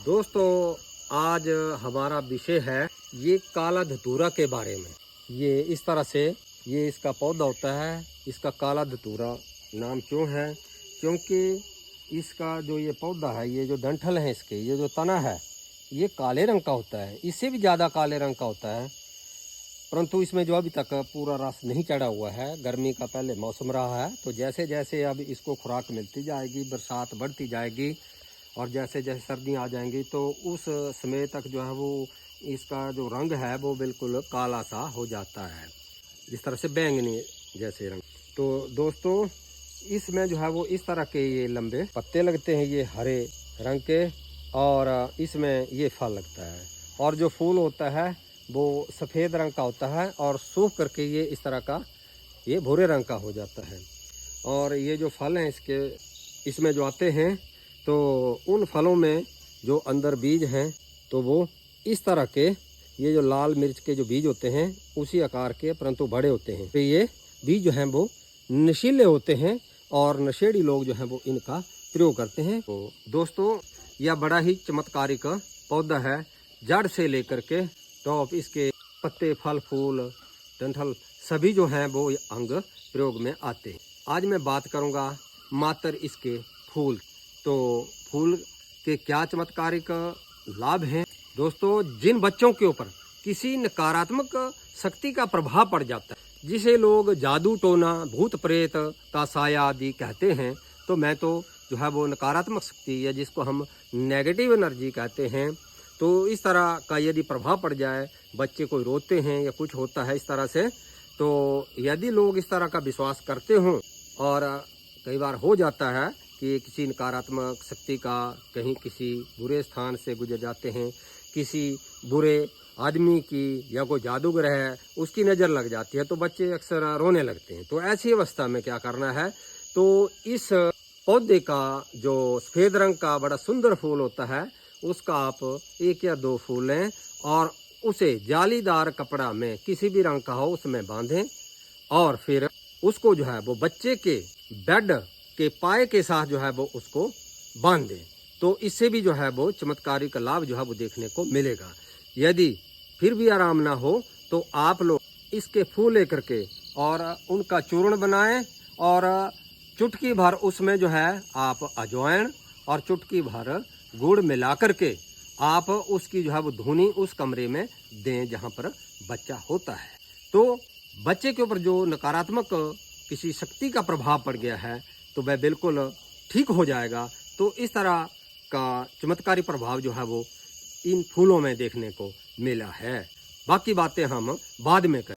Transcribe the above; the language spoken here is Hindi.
दोस्तों, आज हमारा विषय है ये काला धतूरा के बारे में। ये इस तरह से ये इसका पौधा होता है। इसका काला धतूरा नाम क्यों है? क्योंकि इसका जो ये पौधा है, ये जो डंठल है इसके, ये जो तना है, ये काले रंग का होता है। इससे भी ज़्यादा काले रंग का होता है, परंतु इसमें जो अभी तक पूरा रस नहीं चढ़ा हुआ है। गर्मी का पहले मौसम रहा है, तो जैसे जैसे अब इसको खुराक मिलती जाएगी, बरसात बढ़ती जाएगी और जैसे जैसे सर्दियाँ आ जाएंगी, तो उस समय तक जो है वो इसका जो रंग है वो बिल्कुल काला सा हो जाता है, जिस तरह से बैंगनी जैसे रंग। तो दोस्तों, इसमें जो है वो इस तरह के ये लंबे पत्ते लगते हैं, ये हरे रंग के, और इसमें ये फल लगता है। और जो फूल होता है वो सफ़ेद रंग का होता है और सूख करके ये इस तरह का ये भूरे रंग का हो जाता है। और ये जो फल हैं इसमें जो आते हैं, तो उन फलों में जो अंदर बीज हैं तो वो इस तरह के, ये जो लाल मिर्च के जो बीज होते हैं उसी आकार के, परंतु बड़े होते हैं। तो ये बीज जो हैं वो नशीले होते हैं और नशेड़ी लोग जो हैं वो इनका प्रयोग करते हैं। तो दोस्तों, यह बड़ा ही चमत्कारिक पौधा है। जड़ से लेकर के टॉप, इसके पत्ते, फल, फूल, डंठल सभी जो हैं वो अंग प्रयोग में आते हैं। आज मैं बात करूंगा मात्र इसके फूल। तो फूल के क्या चमत्कारिक लाभ हैं? दोस्तों, जिन बच्चों के ऊपर किसी नकारात्मक शक्ति का प्रभाव पड़ जाता है, जिसे लोग जादू टोना, भूत प्रेत का साया आदि कहते हैं, तो मैं तो जो है वो नकारात्मक शक्ति, या जिसको हम नेगेटिव एनर्जी कहते हैं, तो इस तरह का यदि प्रभाव पड़ जाए, बच्चे कोई रोते हैं या कुछ होता है इस तरह से, तो यदि लोग इस तरह का विश्वास करते हों, और कई बार हो जाता है कि किसी नकारात्मक शक्ति का, कहीं किसी बुरे स्थान से गुजर जाते हैं, किसी बुरे आदमी की या कोई जादूगर है उसकी नज़र लग जाती है, तो बच्चे अक्सर रोने लगते हैं। तो ऐसी अवस्था में क्या करना है? तो इस पौधे का जो सफ़ेद रंग का बड़ा सुंदर फूल होता है, उसका आप 1 या 2 फूल लें और उसे जालीदार कपड़ा में, किसी भी रंग का हो, उसमें बांधें और फिर उसको जो है वो बच्चे के बेड के पाए के साथ जो है वो उसको बांध दें। तो इससे भी जो है वो चमत्कारिक लाभ जो है वो देखने को मिलेगा। यदि फिर भी आराम ना हो, तो आप लोग इसके फूल लेकर के और उनका चूर्ण बनाएं और चुटकी भर उसमें जो है आप अजवाइन और चुटकी भर गुड़ मिला करके आप उसकी जो है वो धुनी उस कमरे में दें जहाँ पर बच्चा होता है। तो बच्चे के ऊपर जो नकारात्मक किसी शक्ति का प्रभाव पड़ गया है, तो वह बिल्कुल ठीक हो जाएगा। तो इस तरह का चमत्कारी प्रभाव जो है वो इन फूलों में देखने को मिला है। बाकी बातें हम बाद में करें।